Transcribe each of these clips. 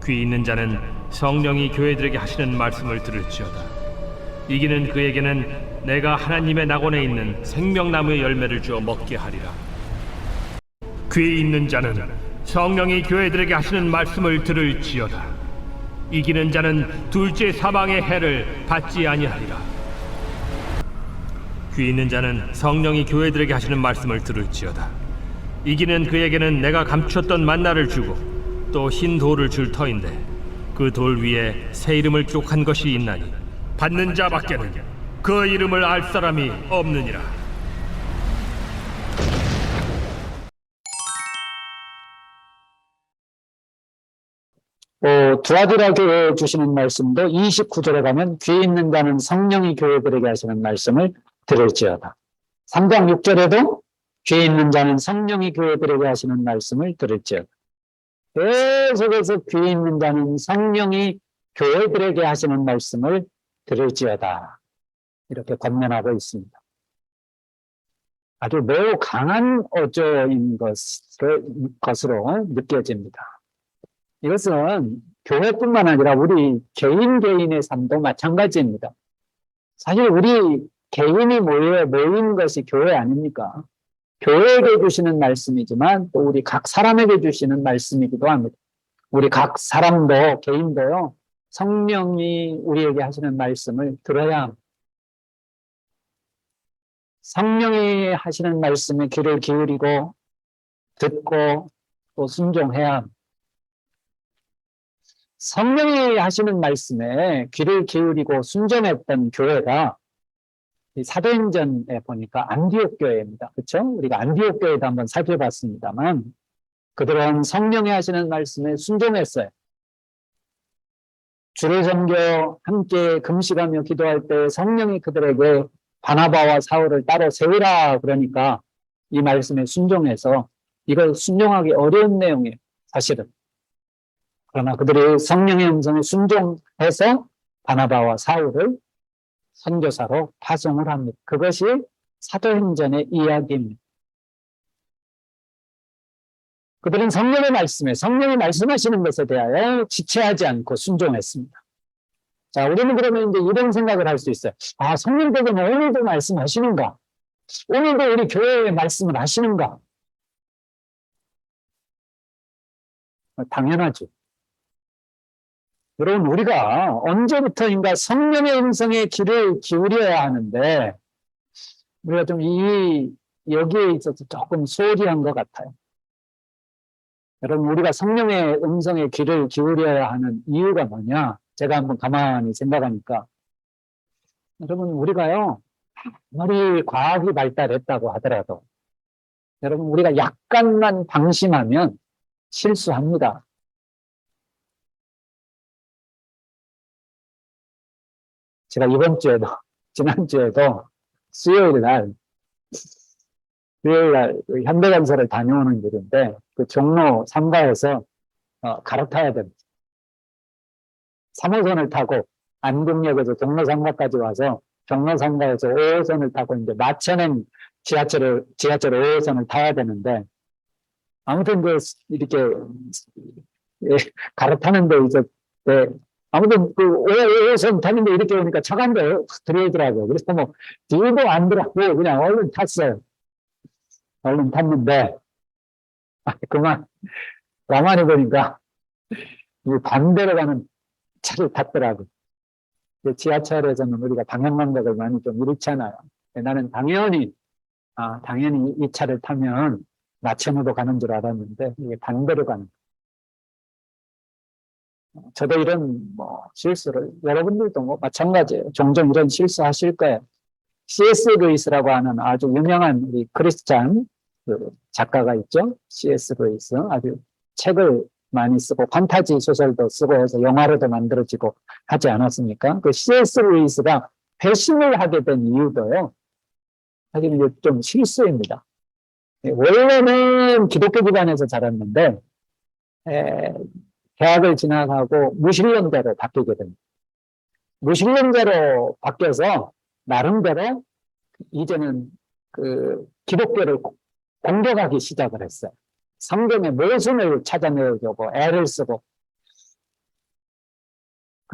귀 있는 자는 성령이 교회들에게 하시는 말씀을 들을지어다. 이기는 그에게는 내가 하나님의 낙원에 있는 생명나무의 열매를 주어 먹게 하리라. 귀 있는 자는 성령이 교회들에게 하시는 말씀을 들을지어다. 이기는 자는 둘째 사망의 해를 받지 아니하리라. 귀 있는 자는 성령이 교회들에게 하시는 말씀을 들을지어다. 이기는 그에게는 내가 감추었던 만나를 주고 또 흰 돌을 줄 터인데 그 돌 위에 새 이름을 기록한 것이 있나니 받는 자밖에는 그 이름을 알 사람이 없느니라. 두아디라 교회에 주시는 말씀도 29절에 가면 귀 있는 자는 성령이 교회들에게 하시는 말씀을 들을지어다. 3장 6절에도 귀 있는 자는 성령이 교회들에게 하시는 말씀을 들을지어다. 계속해서 귀 있는 자는 성령이 교회들에게 하시는 말씀을 들을지어다. 이렇게 권면하고 있습니다. 아주 매우 강한 어조인 것으로 느껴집니다. 이것은 교회뿐만 아니라 우리 개인의 삶도 마찬가지입니다. 사실 우리 개인이 모인 것이 교회 아닙니까? 교회에게 주시는 말씀이지만 또 우리 각 사람에게 주시는 말씀이기도 합니다. 우리 각 사람도 개인도요, 성령이 우리에게 하시는 말씀을 들어야 합니다. 성령이 하시는 말씀에 귀를 기울이고 듣고 또 순종해야 합니다. 성령이 하시는 말씀에 귀를 기울이고 순종했던 교회가 사도행전에 보니까 안디옥 교회입니다. 그렇죠? 우리가 안디옥 교회도 한번 살펴봤습니다만 그들은 성령이 하시는 말씀에 순종했어요. 주를 섬겨 함께 금식하며 기도할 때 성령이 그들에게 바나바와 사울을 따로 세우라 그러니까 이 말씀에 순종해서 이걸 순종하기 어려운 내용이에요. 사실은. 그러나 그들이 성령의 음성에 순종해서 바나바와 사울을 선교사로 파송을 합니다. 그것이 사도행전의 이야기입니다. 그들은 성령의 말씀에, 성령이 말씀하시는 것에 대하여 지체하지 않고 순종했습니다. 자, 우리는 그러면 이제 이런 생각을 할 수 있어요. 아, 성령께서는 오늘도 말씀하시는가? 오늘도 우리 교회에 말씀을 하시는가? 당연하죠. 여러분, 우리가 언제부터인가 성령의 음성에 귀를 기울여야 하는데, 우리가 좀 여기에 있어서 조금 소홀히한 것 같아요. 여러분, 우리가 성령의 음성에 귀를 기울여야 하는 이유가 뭐냐? 제가 한번 가만히 생각하니까, 여러분, 우리가요, 아무리 과학이 발달했다고 하더라도, 여러분, 우리가 약간만 방심하면 실수합니다. 제가 지난주에도 수요일 날 현대건설을 다녀오는 길인데, 그 종로 3가에서 갈아타야 됩니다. 3호선을 타고 안국역에서 종로 3가까지 와서 종로 3가에서 5호선을 타고 이제 마천행 지하철 5호선을 타야 되는데, 아무튼 이렇게 갈아타는데 아무튼 5호선 타는데 이렇게 오니까 차가 한 대 들어오더라고요. 그래서 뭐 뒤도 안 들어가고 그냥 얼른 탔어요. 얼른 탔는데 가만히 보니까 반대로 가는 차를 탔더라고요. 지하철에서는 우리가 방향 감각을 많이 좀 잃잖아요. 나는 당연히 이 차를 타면 마천으로 가는 줄 알았는데 이게 반대로 가는. 저도 이런 실수를, 여러분들도 마찬가지예요. 종종 이런 실수하실 거예요. C.S. 루이스라고 하는 아주 유명한 우리 크리스찬 작가가 있죠. C.S. 루이스. 아주 책을 많이 쓰고 판타지 소설도 쓰고 해서 영화로도 만들어지고 하지 않았습니까? 그 C.S. 루이스가 배신을 하게 된 이유도요, 사실 이제 좀 실수입니다. 원래는 기독교 기반에서 자랐는데 대학을 진학하고 무신론자로 바뀌게 됩니다. 무신론자로 바뀌어서 나름대로 이제는 기독교를 공격하기 시작을 했어요. 성경의 모순을 찾아내려고 애를 쓰고,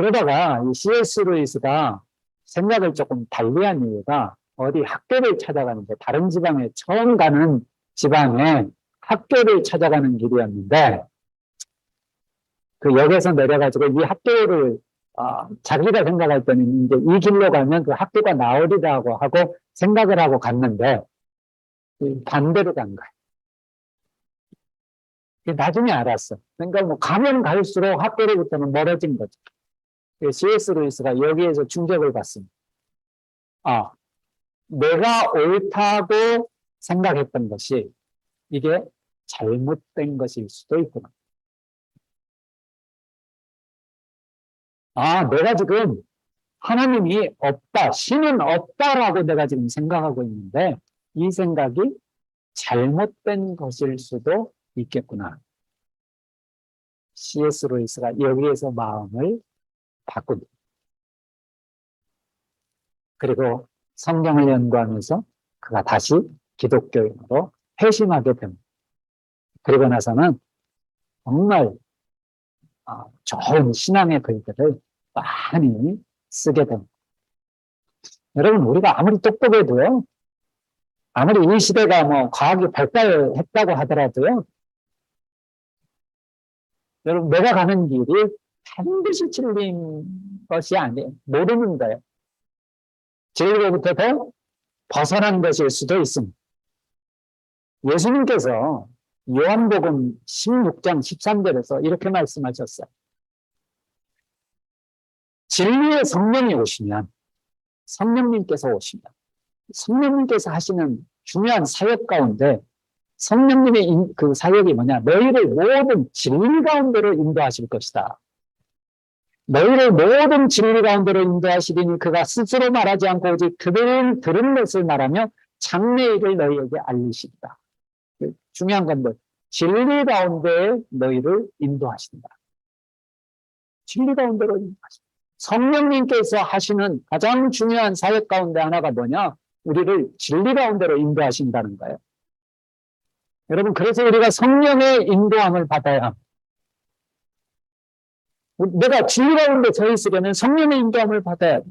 그러다가 이 C.S. 루이스가 생각을 조금 달리한 이유가 어디 학교를 찾아가는데 다른 지방에 처음 가는 지방에 학교를 찾아가는 길이었는데 그 역에서 내려가지고 이 학교를 자기가 생각할 때는 이제 이 길로 가면 그 학교가 나오리라고 하고 생각을 하고 갔는데 반대로 간 거예요. 나중에 알았어. 그러니까 뭐 가면 갈수록 학교로부터는 멀어진 거죠. C.S. 루이스가 여기에서 충격을 받습니다. 내가 옳다고 생각했던 것이 이게 잘못된 것일 수도 있구나. 내가 지금 하나님이 없다, 신은 없다라고 내가 지금 생각하고 있는데 이 생각이 잘못된 것일 수도 있겠구나. C.S. 루이스가 여기에서 마음을 바꾼다. 그리고 성경을 연구하면서 그가 다시 기독교인으로 회심하게 됩니다. 그리고 나서는 정말 좋은 신앙의 글들을 많이 쓰게 됩니다. 여러분, 우리가 아무리 똑똑해도요, 아무리 이 시대가 뭐 과학이 발달했다고 하더라도요, 여러분, 내가 가는 길이 반드시 진리인 것이 아니에요. 모르는 거예요. 진리로부터 더 벗어난 것일 수도 있습니다. 예수님께서 요한복음 16장 13절에서 이렇게 말씀하셨어요. 진리의 성령이 오시면, 성령님께서 오시면, 성령님께서 하시는 중요한 사역 가운데 성령님의 그 사역이 뭐냐? 너희를 모든 진리 가운데로 인도하실 것이다. 너희를 모든 진리 가운데로 인도하시리니 그가 스스로 말하지 않고 오직 그들은 들은 것을 말하며 장래 일을 너희에게 알리시리다. 중요한 건데 진리 가운데에 너희를 인도하신다. 진리 가운데로 인도하신다. 성령님께서 하시는 가장 중요한 사역 가운데 하나가 뭐냐? 우리를 진리 가운데로 인도하신다는 거예요. 여러분, 그래서 우리가 성령의 인도함을 받아야 합니다. 내가 진리 가운데 서 있으려면 성령의 인도함을 받아야 돼.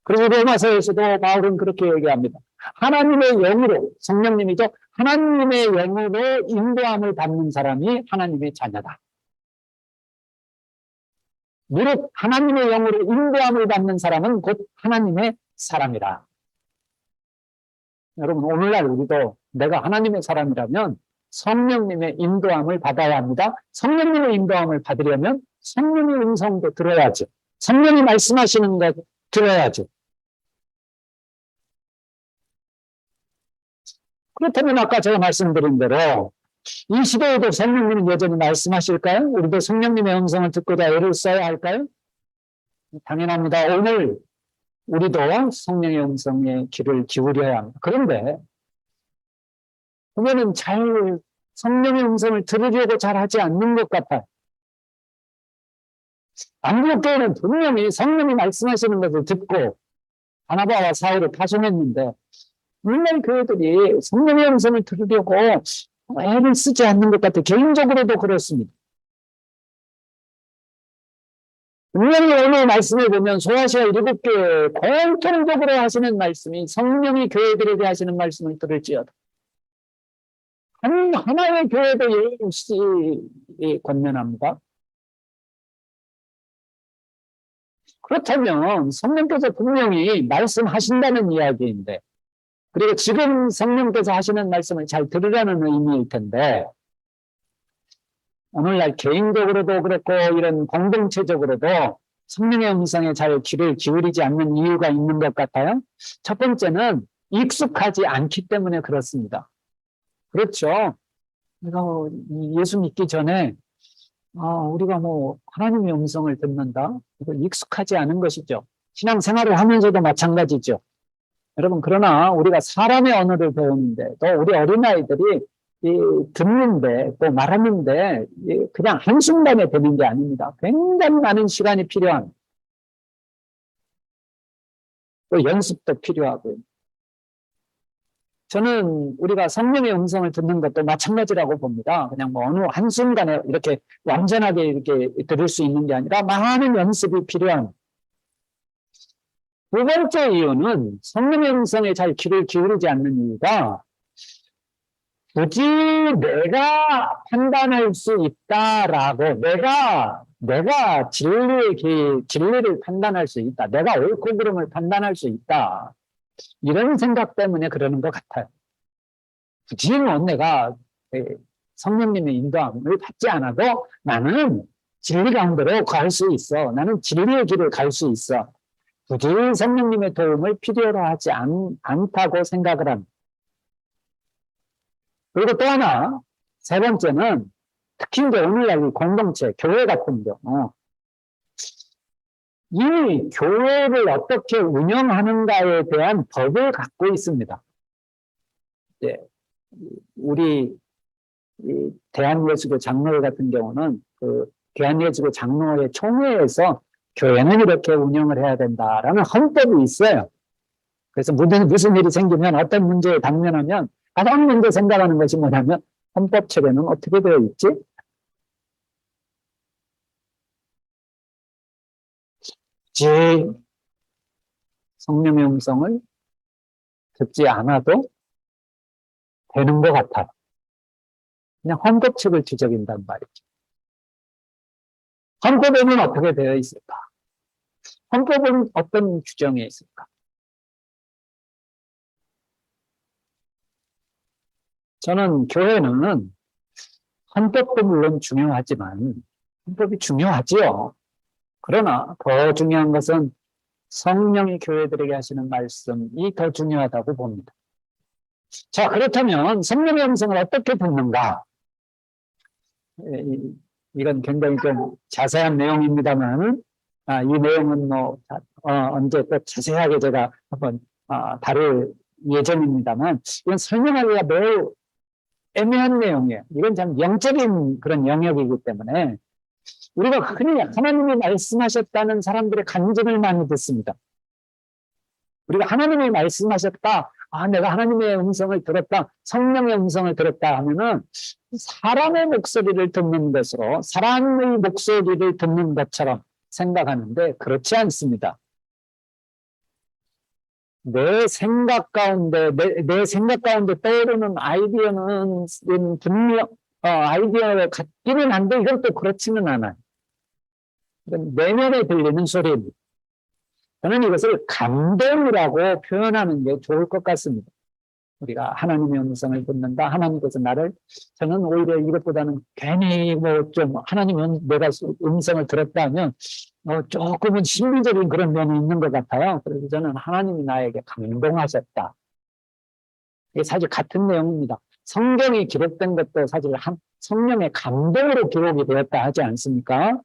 그래서 로마서에서도 바울은 그렇게 얘기합니다. 하나님의 영으로, 성령님이죠. 하나님의 영으로 인도함을 받는 사람이 하나님의 자녀다. 무릇 하나님의 영으로 인도함을 받는 사람은 곧 하나님의 사람이라. 여러분, 오늘날 우리도 내가 하나님의 사람이라면 성령님의 인도함을 받아야 합니다. 성령님의 인도함을 받으려면 성령의 음성도 들어야죠. 성령이 말씀하시는 것 들어야죠. 그렇다면 아까 제가 말씀드린 대로 이 시대에도 성령님은 여전히 말씀하실까요? 우리도 성령님의 음성을 듣고자 애를 써야 할까요? 당연합니다. 오늘 우리도 성령의 음성에 귀를 기울여야 합니다. 그런데 보면은 성령의 음성을 들으려고 잘 하지 않는 것 같아요. 안디옥교회는 분명히 성령이 말씀하시는 것을 듣고 바나바와 사울을 파송했는데 물론 교회들이 성령의 음성을 들으려고 애를 쓰지 않는 것 같아요. 개인적으로도 그렇습니다. 분명히 오늘 말씀을 보면 소아시아 7교회 공통적으로 하시는 말씀이 성령이 교회들에게 하시는 말씀을 들을지어다. 하나의 교회도 예없이 권면합니다. 그렇다면 성령께서 분명히 말씀하신다는 이야기인데, 그리고 지금 성령께서 하시는 말씀을 잘 들으라는 의미일 텐데, 오늘날 개인적으로도 그렇고 이런 공동체적으로도 성령의 음성에 잘 귀를 기울이지 않는 이유가 있는 것 같아요. 첫 번째는 익숙하지 않기 때문에 그렇습니다. 그렇죠. 예수 믿기 전에 우리가 하나님의 음성을 듣는다. 이거 익숙하지 않은 것이죠. 신앙생활을 하면서도 마찬가지죠. 여러분, 그러나 우리가 사람의 언어를 배우는데 또 우리 어린아이들이 듣는데 또 말하는데 그냥 한순간에 되는 게 아닙니다. 굉장히 많은 시간이 필요합니다. 또 연습도 필요하고요. 저는 우리가 성령의 음성을 듣는 것도 마찬가지라고 봅니다. 그냥 뭐 어느 한순간에 이렇게 완전하게 이렇게 들을 수 있는 게 아니라 많은 연습이 필요한. 두 번째 이유는 성령의 음성에 잘 귀를 기울이지 않는 이유가 굳이 내가 판단할 수 있다라고 내가 진리를 판단할 수 있다. 내가 옳고 그름을 판단할 수 있다. 이런 생각 때문에 그러는 것 같아요. 굳이 뭐 내가 성령님의 인도함을 받지 않아도 나는 진리 가운데로 갈 수 있어. 나는 진리의 길을 갈 수 있어. 굳이 성령님의 도움을 필요로 하지 않다고 생각을 합니다. 그리고 또 하나, 세 번째는 특히 이제 오늘날 이 공동체, 교회 같은 경우 이 교회를 어떻게 운영하는가에 대한 법을 갖고 있습니다. 예, 우리 대한예수교 장로회 같은 경우는 그 대한예수교 장로회 총회에서 교회는 이렇게 운영을 해야 된다라는 헌법이 있어요. 그래서 무슨 일이 생기면 어떤 문제에 당면하면 가장 먼저 생각하는 것이 뭐냐면 헌법 체계는 어떻게 되어 있지? 성령의 음성을 듣지 않아도 되는 것 같아요. 그냥 헌법책을 뒤적인단 말이죠. 헌법에는 어떻게 되어 있을까? 헌법은 어떤 규정이 있을까? 저는 교회는 헌법도 물론 중요하지만 헌법이 중요하지요. 그러나 더 중요한 것은 성령이 교회들에게 하시는 말씀이 더 중요하다고 봅니다. 자, 그렇다면 성령의 음성을 어떻게 듣는가? 이건 굉장히 좀 자세한 내용입니다만, 이 내용은 뭐 언제 또 자세하게 제가 한번 다룰 예정입니다만, 이건 설명하기가 매우 애매한 내용이에요. 이건 참 영적인 그런 영역이기 때문에 우리가 흔히 하나님이 말씀하셨다는 사람들의 간증을 많이 듣습니다. 우리가 하나님이 말씀하셨다, 내가 하나님의 음성을 들었다, 성령의 음성을 들었다 하면은 사람의 목소리를 듣는 것으로, 사람의 목소리를 듣는 것처럼 생각하는데 그렇지 않습니다. 내 생각 가운데 떠오르는 아이디어는 분명, 아이디어 같기는 한데 이건 또 그렇지는 않아요. 이건 내면에 들리는 소리입니다. 저는 이것을 감동이라고 표현하는 게 좋을 것 같습니다. 우리가 하나님의 음성을 듣는다. 하나님께서 저는 오히려 이것보다는 괜히 하나님은 내가 음성을 들었다 하면 조금은 신비적인 그런 면이 있는 것 같아요. 그래서 저는 하나님이 나에게 감동하셨다. 이게 사실 같은 내용입니다. 성경이 기록된 것도 사실 성령의 감동으로 기록이 되었다 하지 않습니까?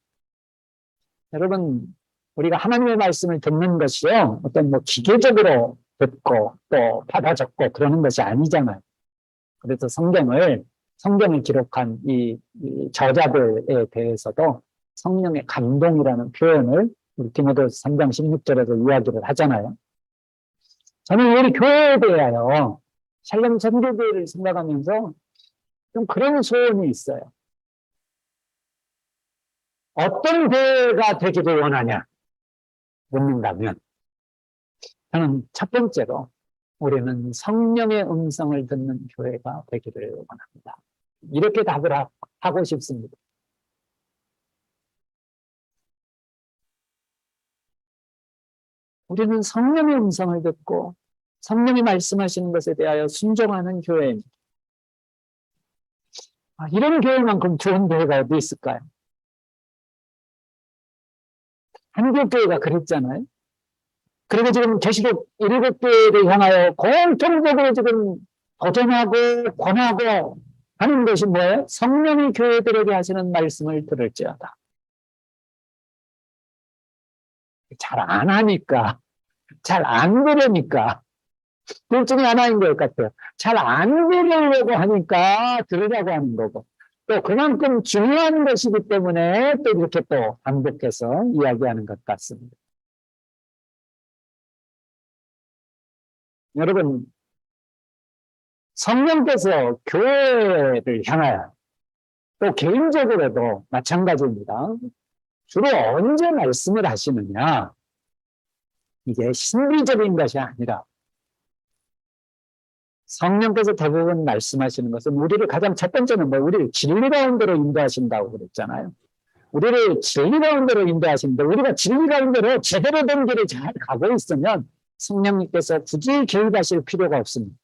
여러분, 우리가 하나님의 말씀을 듣는 것이요, 어떤 기계적으로 듣고 또 받아 적고 그러는 것이 아니잖아요. 그래서 성경을 기록한 이 저자들에 대해서도 성령의 감동이라는 표현을 우리 디모데후서 3장 16절에서 이야기를 하잖아요. 저는 우리 교회에 대하여 샬롬 선교교회를 생각하면서 좀 그런 소원이 있어요. 어떤 교회가 되기를 원하냐 묻는다면 저는 첫 번째로 우리는 성령의 음성을 듣는 교회가 되기를 원합니다. 이렇게 답을 하고 싶습니다. 우리는 성령의 음성을 듣고 성령이 말씀하시는 것에 대하여 순종하는 교회입니다. 이런 교회만큼 좋은 교회가 어디 있을까요? 한국교회가 그랬잖아요. 그리고 지금 계시록 7교회를 향하여 공통적으로 지금 도전하고 권하고 하는 것이 뭐예요? 성령이 교회들에게 하시는 말씀을 들을지어다. 잘 안 하니까, 잘 안 들으니까, 둘 중에 하나인 것 같아요. 잘 안 들으려고 하니까 들으려고 하는 거고, 또 그만큼 중요한 것이기 때문에 또 이렇게 또 반복해서 이야기하는 것 같습니다. 여러분, 성령께서 교회를 향하여 또 개인적으로도 마찬가지입니다. 주로 언제 말씀을 하시느냐? 이게 신비적인 것이 아니라 성령께서 대부분 말씀하시는 것은 우리를 가장 첫 번째는 우리를 진리 가운데로 인도하신다고 그랬잖아요. 우리를 진리 가운데로 인도하시는데 우리가 진리 가운데로 제대로 된 길을 잘 가고 있으면 성령님께서 굳이 개입하실 필요가 없습니다.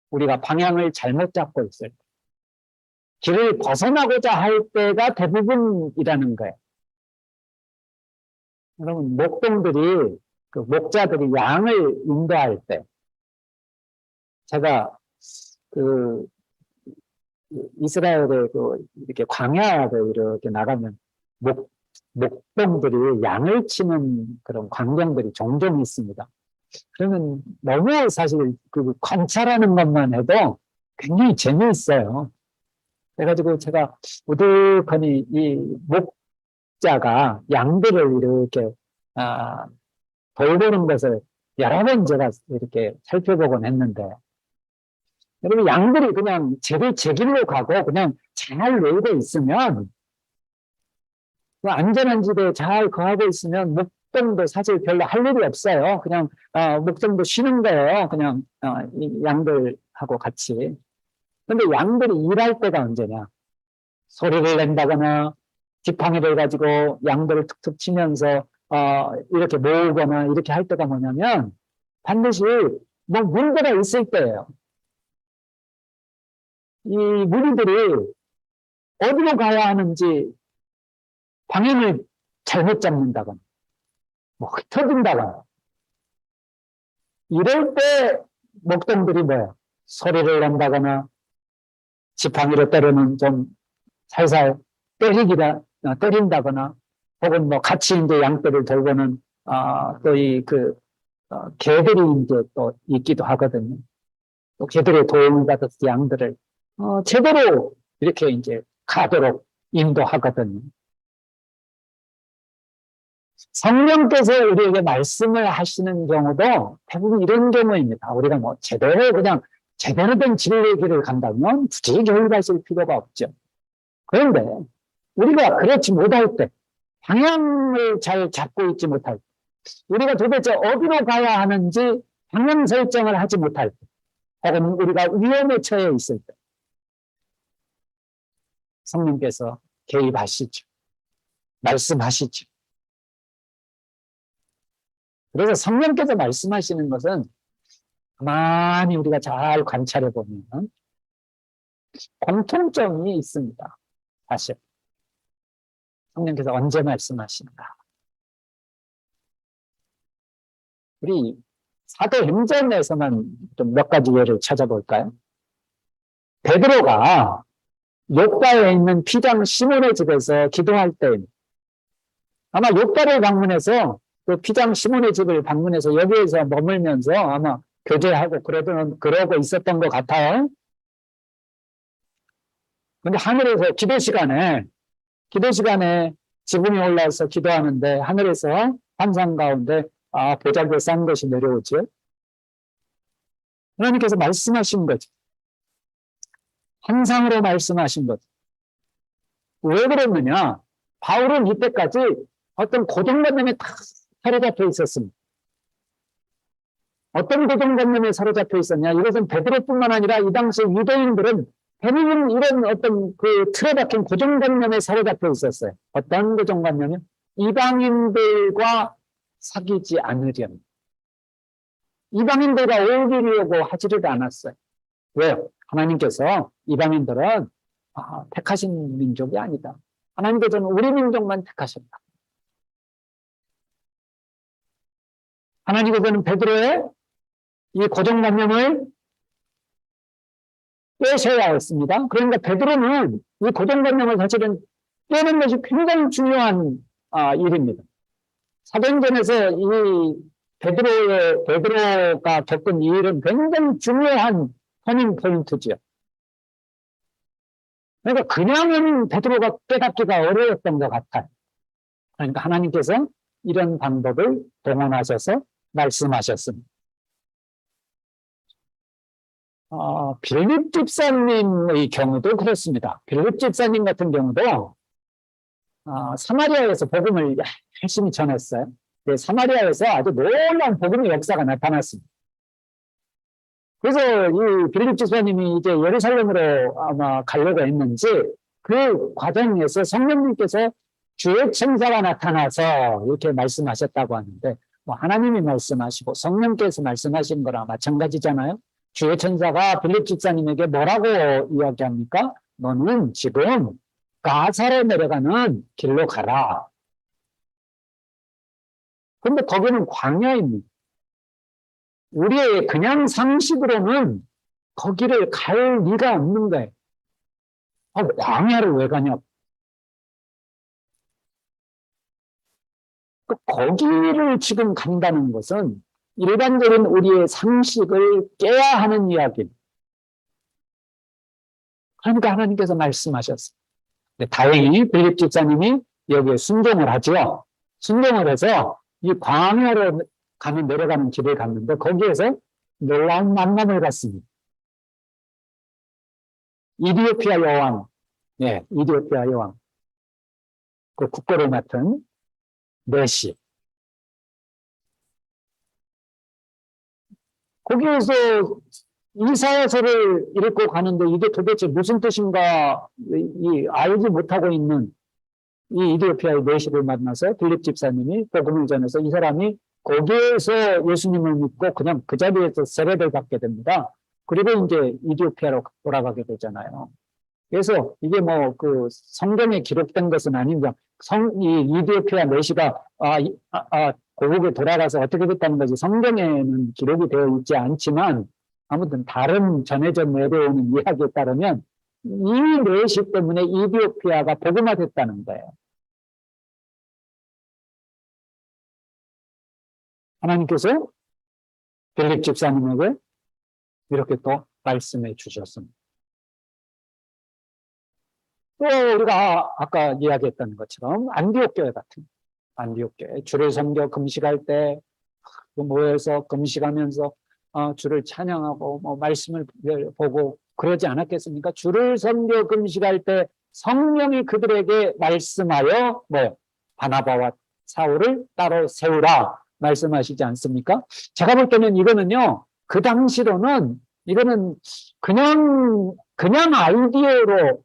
우리가 방향을 잘못 잡고 있을 때, 길을 벗어나고자 할 때가 대부분이라는 거예요. 여러분, 목동들이, 목자들이 양을 인도할 때, 제가 이스라엘에 이렇게 광야를 이렇게 나가면 목동들이 양을 치는 그런 광경들이 종종 있습니다. 그러면 너무 사실 관찰하는 것만 해도 굉장히 재미있어요. 그래가지고 제가 우두커니 이 목자가 양들을 이렇게 돌보는 것을 여러 번 제가 이렇게 살펴보곤 했는데, 여러분, 양들이 그냥 제 길로 가고 그냥 잘 놀고 있으면, 안전한 집에 잘 거하고 있으면 목동도 사실 별로 할 일이 없어요. 그냥 목동도 쉬는 거예요. 그냥 이 양들하고 같이. 근데 양들이 일할 때가 언제냐? 소리를 낸다거나 지팡이를 가지고 양들을 툭툭 치면서 이렇게 모으거나 이렇게 할 때가 뭐냐면 반드시 문제가 있을 때예요. 이 무리들이 어디로 가야 하는지 방향을 잘못 잡는다거나 흩어진다거나 이럴 때 목동들이 소리를 낸다거나 지팡이로 때리는 좀 살살 때린다거나 혹은 같이 이제 양떼를 돌보는 또 개들이 이제 또 있기도 하거든요. 또 개들의 도움을 받아서 양들을 제대로 이렇게 이제 가도록 인도하거든요. 성령께서 우리에게 말씀을 하시는 경우도 대부분 이런 경우입니다. 우리가 제대로 된 진리의 길을 간다면 굳이 개입하실 필요가 없죠. 그런데 우리가 그렇지 못할 때, 방향을 잘 잡고 있지 못할 때, 우리가 도대체 어디로 가야 하는지 방향 설정을 하지 못할 때, 혹은 우리가 위험에 처해 있을 때, 성령께서 개입하시죠. 말씀하시죠. 그래서 성령께서 말씀하시는 것은 가만히 우리가 잘 관찰해 보면 공통점이 있습니다. 사실 성령께서 언제 말씀하시는가? 우리 사도행전에서만 좀 몇 가지 예를 찾아볼까요? 베드로가 요빠에 있는 피장 시몬의 집에서 기도할 때 아마 요빠를 방문해서 그 피장 시몬의 집을 방문해서 여기에서 머물면서 아마 교제하고 그러고 있었던 것 같아요. 근데 하늘에서 기도 시간에 지붕에 올라와서 기도하는데 하늘에서 환상 가운데 보자기에 싼 것이 내려오죠. 하나님께서 말씀하신 거죠. 환상으로 말씀하신 거죠. 왜 그랬느냐? 바울은 이때까지 어떤 고정관념에 다 사로잡혀 있었습니다. 어떤 고정관념에 사로잡혀 있었냐? 이것은 베드로뿐만 아니라 이 당시 유대인들은 대부분 이런 어떤 틀에 박힌 고정관념에 사로잡혀 있었어요. 어떤 고정관념이요? 이방인들과 사귀지 않으려는. 이방인들과 어울리려고 하지를 않았어요. 왜요? 하나님께서 이방인들은 택하신 민족이 아니다. 하나님께서는 우리 민족만 택하셨다. 하나님께서는 베드로의 이 고정관념을 깨셔야 했습니다. 그러니까 베드로는 이 고정관념을 사실은 깨는 것이 굉장히 중요한 일입니다. 사도행전에서 이 베드로가 겪은 이 일은 굉장히 중요한 터닝 포인트죠. 그러니까 그냥은 베드로가 깨닫기가 어려웠던 것 같아요. 그러니까 하나님께서 이런 방법을 동원하셔서 말씀하셨습니다. 빌립 집사님의 경우도 그렇습니다. 빌립 집사님 같은 경우도 사마리아에서 복음을 열심히 전했어요. 사마리아에서 아주 놀라운 복음의 역사가 나타났습니다. 그래서 이 빌립 집사님이 이제 예루살렘으로 아마 가려고 했는지 그 과정에서 성령님께서 주의 천사가 나타나서 이렇게 말씀하셨다고 하는데, 뭐 하나님이 말씀하시고 성령께서 말씀하신 거랑 마찬가지잖아요. 주의 천사가 빌립 집사님에게 뭐라고 이야기합니까? 너는 지금 가사로 내려가는 길로 가라. 근데 거기는 광야입니다. 우리의 그냥 상식으로는 거기를 갈 리가 없는 거예요. 광야를 왜 가냐? 거기를 지금 간다는 것은 일반적인 우리의 상식을 깨야 하는 이야기입니다. 그러니까 하나님께서 말씀하셨어요. 다행히 빌립 집사님이 여기에 순종을 하죠. 순종을 해서 이 광야로 내려가는 길을 갔는데 거기에서 놀라운 만남을 갖습니다. 이디오피아 여왕, 이디오피아 여왕, 그 국거를 맡은 네시. 거기에서 이사야서를 읽고 가는데 이게 도대체 무슨 뜻인가 알지 못하고 있는 이 이디오피아의 네시를 만나서 빌립 집사님이 복음을 전해서 이 사람이 거기에서 예수님을 믿고 그냥 그 자리에서 세례를 받게 됩니다. 그리고 이제 이디오피아로 돌아가게 되잖아요. 그래서 이게 뭐 그 성경에 기록된 것은 아닌가. 이 이디오피아 네시가 고국에 돌아가서 어떻게 됐다는 것이 성경에는 기록이 되어 있지 않지만 아무튼 다른 전해져 내려오는 이야기에 따르면 이 네시 때문에 이디오피아가 복음화됐다는 거예요. 하나님께서 빌립 집사님에게 이렇게 또 말씀해 주셨습니다. 또 우리가 아까 이야기했던 것처럼 안디옥 교회 같은 안디옥 교회 주를 섬겨 금식할 때 모여서 금식하면서 주를 찬양하고 뭐 말씀을 보고 그러지 않았겠습니까? 주를 섬겨 금식할 때 성령이 그들에게 말씀하여 바나바와 사울을 따로 세우라 말씀하시지 않습니까? 제가 볼 때는 이거는요, 그 당시로는 이거는 그냥 아이디어로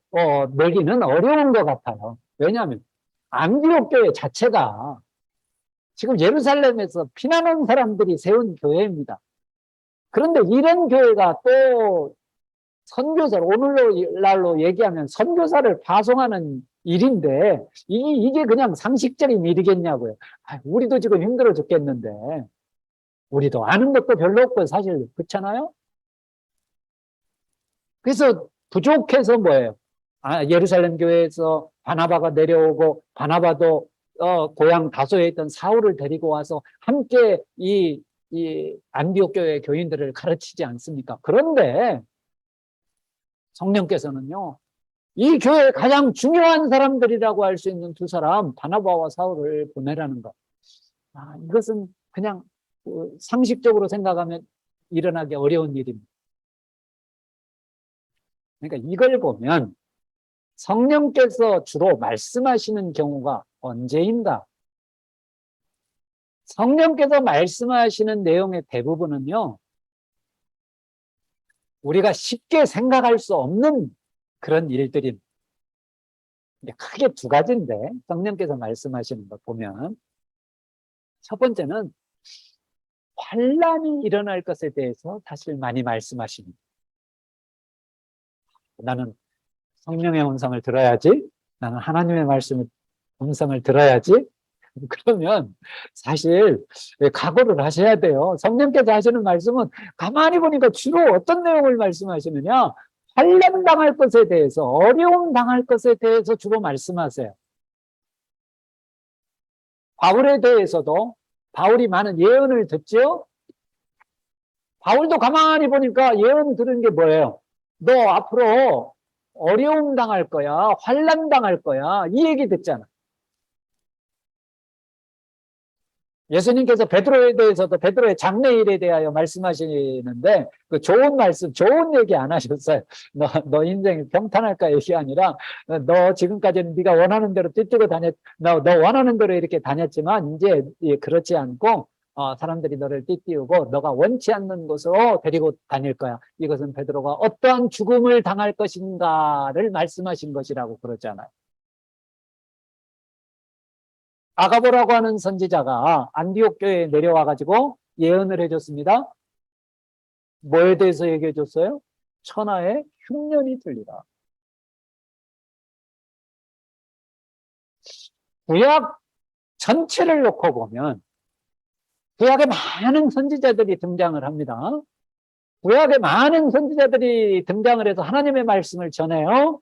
내기는 어려운 것 같아요. 왜냐하면 안디옥 교회 자체가 지금 예루살렘에서 피난 온 사람들이 세운 교회입니다. 그런데 이런 교회가 또 선교사를, 오늘날로 얘기하면 선교사를 파송하는 일인데 이게 그냥 상식적인 일이겠냐고요. 우리도 지금 힘들어 죽겠는데 우리도 아는 것도 별로 없고 사실 그렇잖아요. 그래서 부족해서 뭐예요? 예루살렘 교회에서 바나바가 내려오고 바나바도 고향 다소에 있던 사울을 데리고 와서 함께 이 안디옥 교회 교인들을 가르치지 않습니까? 그런데 성령께서는요, 이 교회의 가장 중요한 사람들이라고 할 수 있는 두 사람, 바나바와 사울을 보내라는 것. 이것은 그냥 상식적으로 생각하면 일어나기 어려운 일입니다. 그러니까 이걸 보면 성령께서 주로 말씀하시는 경우가 언제인가? 성령께서 말씀하시는 내용의 대부분은요, 우리가 쉽게 생각할 수 없는 그런 일들입니다. 크게 두 가지인데 성령께서 말씀하시는 거 보면, 첫 번째는 환란이 일어날 것에 대해서 사실 많이 말씀하십니다. 나는 성령의 음성을 들어야지, 나는 하나님의 음성을 들어야지. 그러면 사실 각오를 하셔야 돼요. 성령께서 하시는 말씀은 가만히 보니까 주로 어떤 내용을 말씀하시느냐, 환난 당할 것에 대해서, 어려움 당할 것에 대해서 주로 말씀하세요. 바울에 대해서도 바울이 많은 예언을 듣죠. 바울도 가만히 보니까 예언 들은 게 뭐예요? 너 앞으로 어려움 당할 거야, 환난 당할 거야, 이 얘기 듣잖아. 예수님께서 베드로에 대해서도 베드로의 장래일에 대하여 말씀하시는데 그 좋은 말씀, 좋은 얘기 안 하셨어요. 너 인생 평탄할까 얘기 아니라 너 지금까지는 네가 원하는 대로 뛰뛰고 너 원하는 대로 이렇게 다녔지만 이제 그렇지 않고 사람들이 너를 띠띠우고 너가 원치 않는 곳으로 데리고 다닐 거야. 이것은 베드로가 어떠한 죽음을 당할 것인가를 말씀하신 것이라고 그러잖아요. 아가보라고 하는 선지자가 안디옥 교회에 내려와 가지고 예언을 해줬습니다. 뭐에 대해서 얘기해 줬어요? 천하의 흉년이 들리라. 구약 전체를 놓고 보면 구약에 많은 선지자들이 등장을 합니다. 구약에 많은 선지자들이 등장을 해서 하나님의 말씀을 전해요.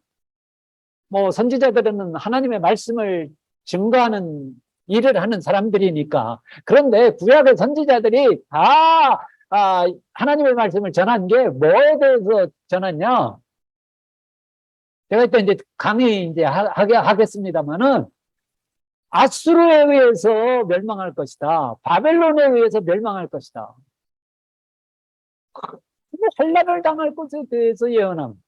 뭐 선지자들은 하나님의 말씀을 증거하는 일을 하는 사람들이니까. 그런데 구약의 선지자들이 다 하나님의 말씀을 전한 게 뭐에 대해서 전했냐? 제가 이따 이제 강의 이제 하겠습니다만은 아수르에 의해서 멸망할 것이다. 바벨론에 의해서 멸망할 것이다. 환란을 당할 것에 대해서 예언함.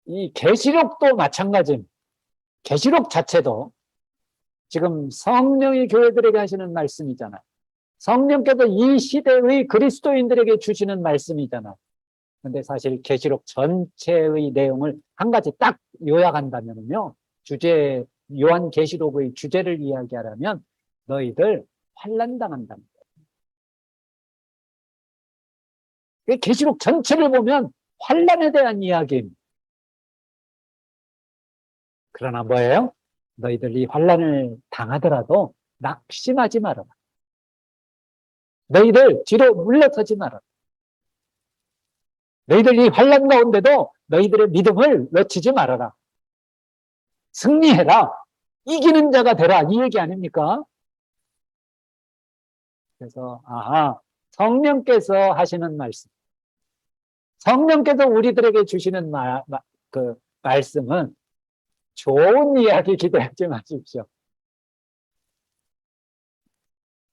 이 계시록도 마찬가지입니다. 계시록 자체도 지금 성령이 교회들에게 하시는 말씀이잖아요. 성령께서 이 시대의 그리스도인들에게 주시는 말씀이잖아요. 근데 사실 계시록 전체의 내용을 한 가지 딱 요약한다면요. 요한계시록의 주제를 이야기하려면 너희들 환난 당한답니다. 계시록 전체를 보면 환난에 대한 이야기입니다. 그러나 뭐예요? 너희들이 환난을 당하더라도 낙심하지 말아라. 너희들 뒤로 물러서지 말아라. 너희들 이 환난 가운데도 너희들의 믿음을 놓치지 말아라. 승리해라. 이기는 자가 되라. 이 얘기 아닙니까? 그래서 성령께서 하시는 말씀, 성령께서 우리들에게 주시는 그 말씀은 좋은 이야기 기대하지 마십시오.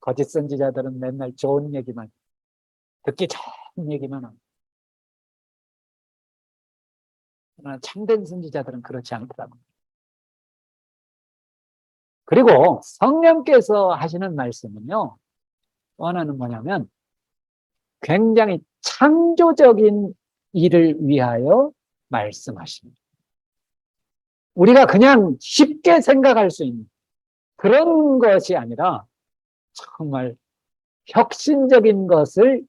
거짓 선지자들은 맨날 좋은 얘기만, 듣기 좋은 얘기만 합니다. 그러나 참된 선지자들은 그렇지 않더라고요. 그리고 성령께서 하시는 말씀은요, 또 하나는 뭐냐면 굉장히 창조적인 일을 위하여 말씀하십니다. 우리가 그냥 쉽게 생각할 수 있는 그런 것이 아니라 정말 혁신적인 것을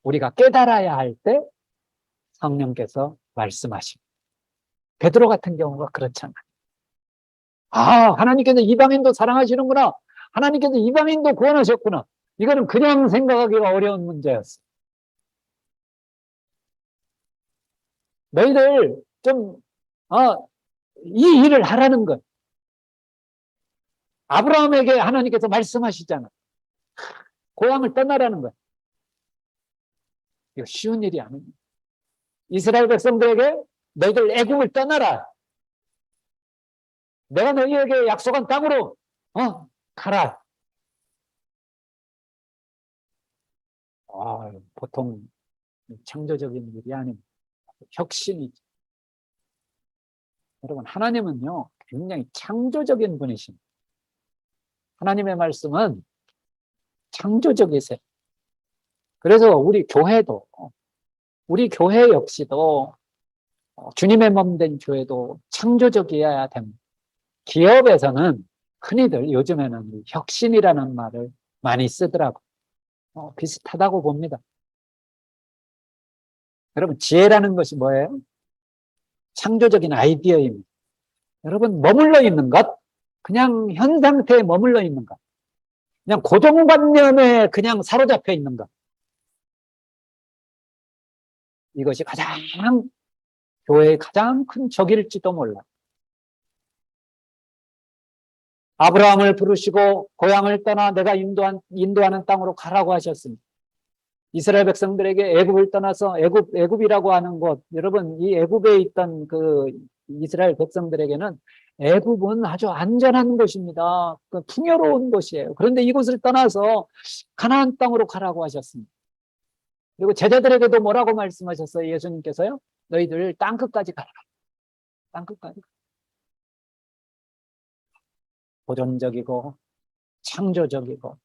우리가 깨달아야 할 때 성령께서 말씀하십니다. 베드로 같은 경우가 그렇잖아요. 하나님께서 이방인도 사랑하시는구나. 하나님께서 이방인도 구원하셨구나. 이거는 그냥 생각하기가 어려운 문제였어요. 너희들 이 일을 하라는 것. 아브라함에게 하나님께서 말씀하시잖아. 고향을 떠나라는 것. 이거 쉬운 일이 아닙니다. 이스라엘 백성들에게 너희들 애국을 떠나라. 내가 너희에게 약속한 땅으로 가라. 보통 창조적인 일이 아닙니다. 혁신이죠. 여러분, 하나님은요 굉장히 창조적인 분이십니다. 하나님의 말씀은 창조적이세요. 그래서 우리 교회 역시도 주님의 몸 된 교회도 창조적이어야 됩니다. 기업에서는 흔히들 요즘에는 혁신이라는 말을 많이 쓰더라고요. 비슷하다고 봅니다. 여러분, 지혜라는 것이 뭐예요? 창조적인 아이디어입니다. 여러분, 머물러 있는 것, 그냥 현 상태에 머물러 있는 것, 그냥 고정관념에 그냥 사로잡혀 있는 것, 이것이 교회의 가장 큰 적일지도 몰라. 아브라함을 부르시고 고향을 떠나 내가 인도하는 땅으로 가라고 하셨습니다. 이스라엘 백성들에게 애굽을 떠나서 애굽이라고 하는 곳, 여러분 이 애굽에 있던 그 이스라엘 백성들에게는 애굽은 아주 안전한 곳입니다. 풍요로운 곳이에요. 그런데 이곳을 떠나서 가나안 땅으로 가라고 하셨습니다. 그리고 제자들에게도 뭐라고 말씀하셨어요? 예수님께서요? 너희들 땅끝까지 가라. 땅끝까지. 보존적이고 창조적이고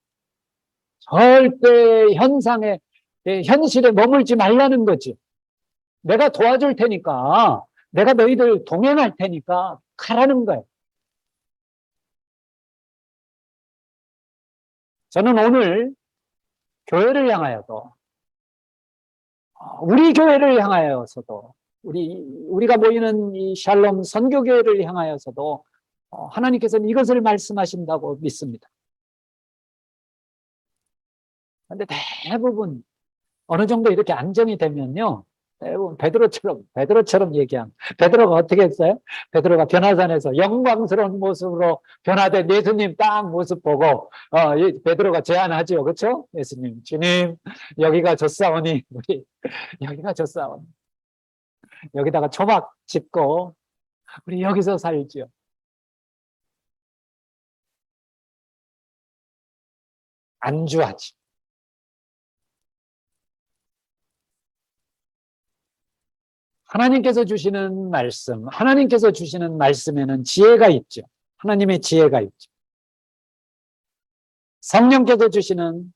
절대 현실에 머물지 말라는 거지. 내가 도와줄 테니까, 내가 너희들 동행할 테니까 가라는 거예요. 저는 오늘 교회를 향하여도, 우리 교회를 향하여서도, 우리가 모이는 이 샬롬 선교교회를 향하여서도 하나님께서는 이것을 말씀하신다고 믿습니다. 그런데 대부분 어느 정도 이렇게 안정이 되면요, 대부분 베드로처럼 얘기한, 베드로가 어떻게 했어요? 베드로가 변화산에서 영광스러운 모습으로 변화된 예수님 딱 모습 보고 베드로가 제안하지요, 그렇죠? 예수님, 주님, 여기가 좋사오니 우리 여기가 좋사오니 여기다가 초막 짓고 우리 여기서 살지요. 안주하지. 하나님께서 주시는 말씀, 하나님께서 주시는 말씀에는 지혜가 있죠. 하나님의 지혜가 있죠. 성령께서 주시는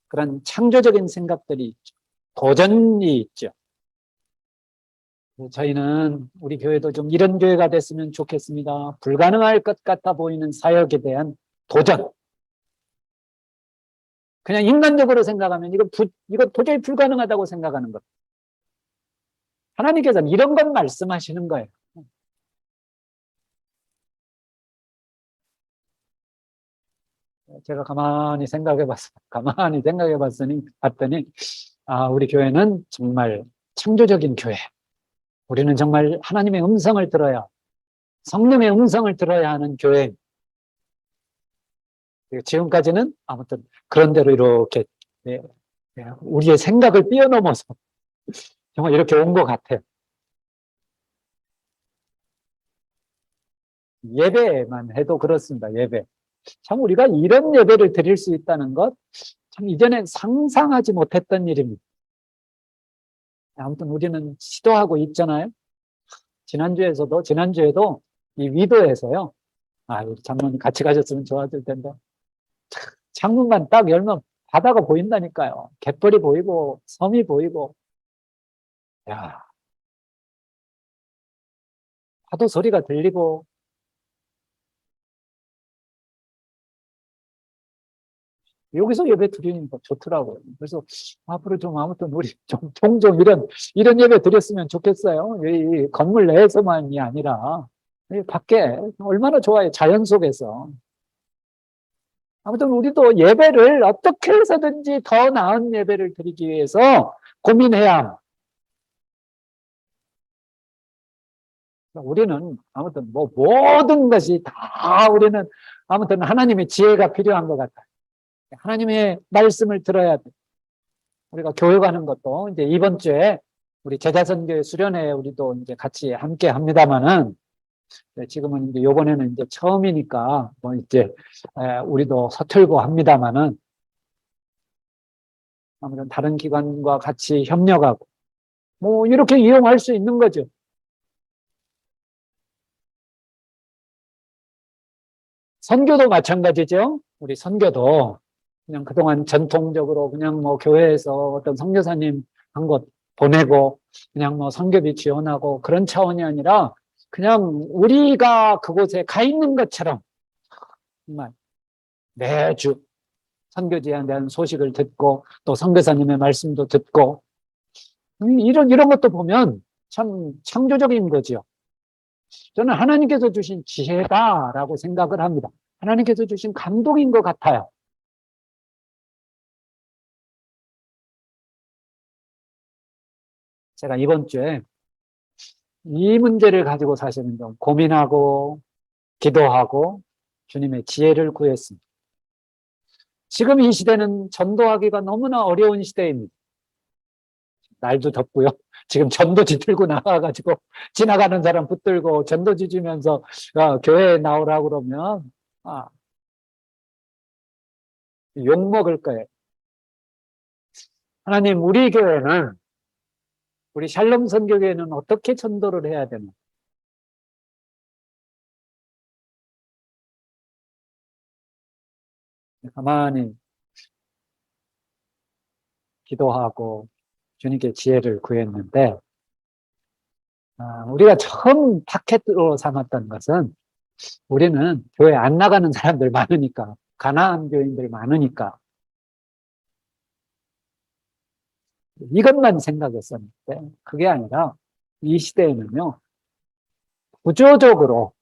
그런 창조적인 생각들이 있죠. 도전이 있죠. 저희는 우리 교회도 좀 이런 교회가 됐으면 좋겠습니다. 불가능할 것 같아 보이는 사역에 대한 도전. 그냥 인간적으로 생각하면 이거 도저히 불가능하다고 생각하는 것. 하나님께서는 이런 건 말씀하시는 거예요. 제가 가만히 생각해 봤더니, 우리 교회는 정말 창조적인 교회. 우리는 정말 하나님의 음성을 들어야, 성령의 음성을 들어야 하는 교회. 지금까지는 아무튼 그런 대로 이렇게 우리의 생각을 뛰어넘어서 정말 이렇게 온 것 같아요. 예배만 해도 그렇습니다. 예배. 참 우리가 이런 예배를 드릴 수 있다는 것, 참 이전엔 상상하지 못했던 일입니다. 아무튼 우리는 시도하고 있잖아요. 지난주에도 이 위도에서요. 우리 장로님 같이 가셨으면 좋았을 텐데. 창문만 딱 열면 바다가 보인다니까요. 갯벌이 보이고 섬이 보이고. 야, 파도 소리가 들리고. 여기서 예배 드리니까 좋더라고요. 그래서 앞으로 좀 아무튼 우리 좀 종종 이런 예배 드렸으면 좋겠어요. 이 건물 내에서만이 아니라 밖에 얼마나 좋아요. 자연 속에서. 아무튼 우리도 예배를 어떻게 해서든지 더 나은 예배를 드리기 위해서 고민해야. 우리는 아무튼 모든 것이 다 우리는 아무튼 하나님의 지혜가 필요한 것 같아요. 하나님의 말씀을 들어야 돼. 우리가 교회 가는 것도 이제 이번 주에 우리 제자선교회 수련회 우리도 이제 같이 함께 합니다만은 지금은 이제 요번에는 이제 처음이니까 이제 우리도 서툴고 합니다만은 아무튼 다른 기관과 같이 협력하고 이렇게 이용할 수 있는 거죠. 선교도 마찬가지죠. 우리 선교도 그냥 그동안 전통적으로 그냥 교회에서 어떤 선교사님 한 곳 보내고 그냥 선교비 지원하고 그런 차원이 아니라 그냥 우리가 그곳에 가 있는 것처럼 정말 매주 선교지에 대한 소식을 듣고 또 선교사님의 말씀도 듣고 이런 것도 보면 참 창조적인 거죠. 저는 하나님께서 주신 지혜다라고 생각을 합니다. 하나님께서 주신 감동인 것 같아요. 제가 이번 주에 이 문제를 가지고 사실은 좀 고민하고 기도하고 주님의 지혜를 구했습니다. 지금 이 시대는 전도하기가 너무나 어려운 시대입니다. 날도 덥고요. 지금 전도지 들고 나와가지고 지나가는 사람 붙들고 전도지 주면서 교회에 나오라고 그러면 욕 먹을 거예요. 하나님, 우리 교회는, 우리 샬롬 선교교회는 어떻게 전도를 해야 되나? 가만히 기도하고 주님께 지혜를 구했는데, 우리가 처음 타켓으로 삼았던 것은 우리는 교회 안 나가는 사람들 많으니까, 가난한 교인들 많으니까 이것만 생각했었는데, 그게 아니라 이 시대에는요, 구조적으로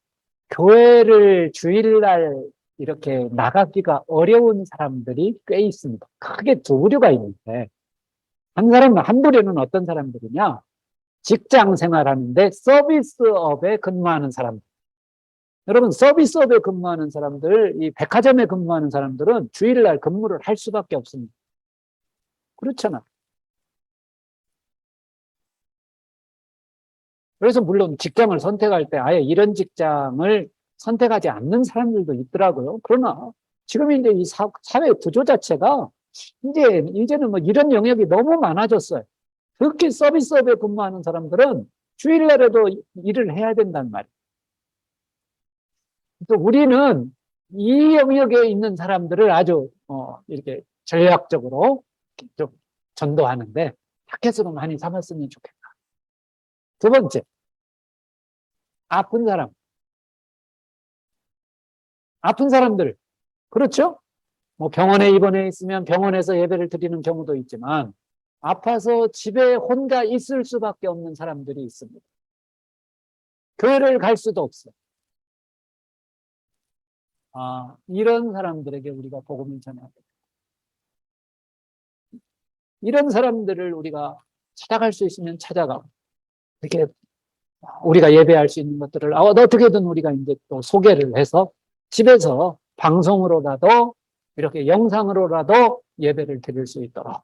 교회를 주일날 이렇게 나가기가 어려운 사람들이 꽤 있습니다. 크게 두 부류가 있는데, 한 부류는 어떤 사람들이냐? 직장 생활하는데 서비스업에 근무하는 사람들. 여러분, 서비스업에 근무하는 사람들, 이 백화점에 근무하는 사람들은 주일날 근무를 할 수밖에 없습니다. 그렇잖아. 그래서 물론 직장을 선택할 때 아예 이런 직장을 선택하지 않는 사람들도 있더라고요. 그러나 지금 이제 이 사회 구조 자체가 이제는 뭐 이런 영역이 너무 많아졌어요. 특히 서비스업에 근무하는 사람들은 주일날에도 일을 해야 된단 말이에요. 또 우리는 이 영역에 있는 사람들을 아주 이렇게 전략적으로 좀 전도하는데 타켓으로 많이 삼았으면 좋겠다. 두 번째, 아픈 사람. 아픈 사람들. 그렇죠? 뭐 병원에 입원해 있으면 병원에서 예배를 드리는 경우도 있지만 아파서 집에 혼자 있을 수밖에 없는 사람들이 있습니다. 교회를 갈 수도 없어요. 이런 사람들에게 우리가 복음을 전해야 됩니다. 이런 사람들을 우리가 찾아갈 수 있으면 찾아가고, 이렇게 우리가 예배할 수 있는 것들을 어떻게든 우리가 이제 또 소개를 해서 집에서 방송으로라도 이렇게 영상으로라도 예배를 드릴 수 있도록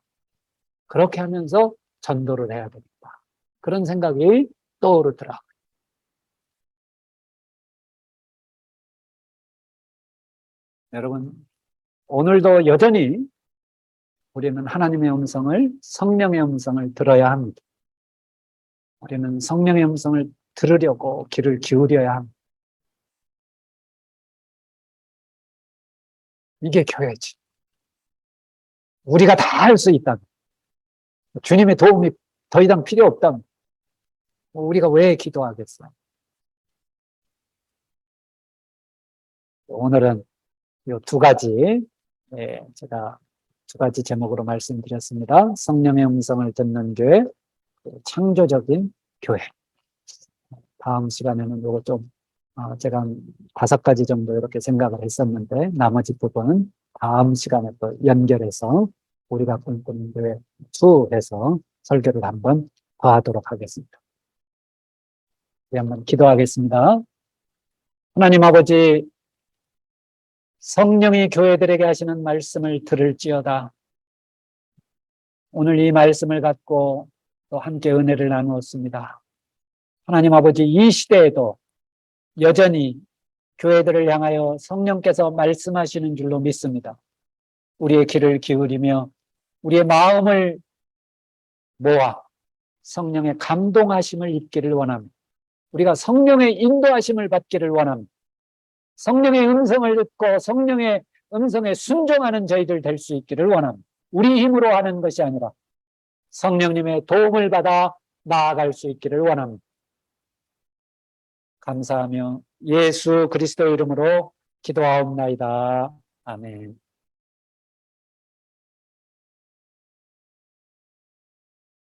그렇게 하면서 전도를 해야 됩니다. 그런 생각이 떠오르더라고요. 여러분, 오늘도 여전히 우리는 하나님의 음성을, 성령의 음성을 들어야 합니다. 우리는 성령의 음성을 들으려고 귀를 기울여야 합니다. 이게 교회지. 우리가 다 할 수 있다. 주님의 도움이 더 이상 필요 없다. 우리가 왜 기도하겠어요? 오늘은 이 두 가지, 제가 두 가지 제목으로 말씀드렸습니다. 성령의 음성을 듣는 교회, 창조적인 교회. 다음 시간에는 이거 좀 제가 한 5가지 정도 이렇게 생각을 했었는데 나머지 부분은 다음 시간에 또 연결해서 우리가 꿈꾸는 교회 2에서 설교를 한번 더 하도록 하겠습니다. 우리 한번 기도하겠습니다. 하나님 아버지, 성령이 교회들에게 하시는 말씀을 들을지어다. 오늘 이 말씀을 갖고 또 함께 은혜를 나누었습니다. 하나님 아버지, 이 시대에도 여전히 교회들을 향하여 성령께서 말씀하시는 줄로 믿습니다. 우리의 귀를 기울이며 우리의 마음을 모아 성령의 감동하심을 입기를 원합니다. 우리가 성령의 인도하심을 받기를 원합니다. 성령의 음성을 듣고 성령의 음성에 순종하는 저희들 될 수 있기를 원합니다. 우리 힘으로 하는 것이 아니라 성령님의 도움을 받아 나아갈 수 있기를 원합니다. 감사하며 예수 그리스도 이름으로 기도하옵나이다. 아멘.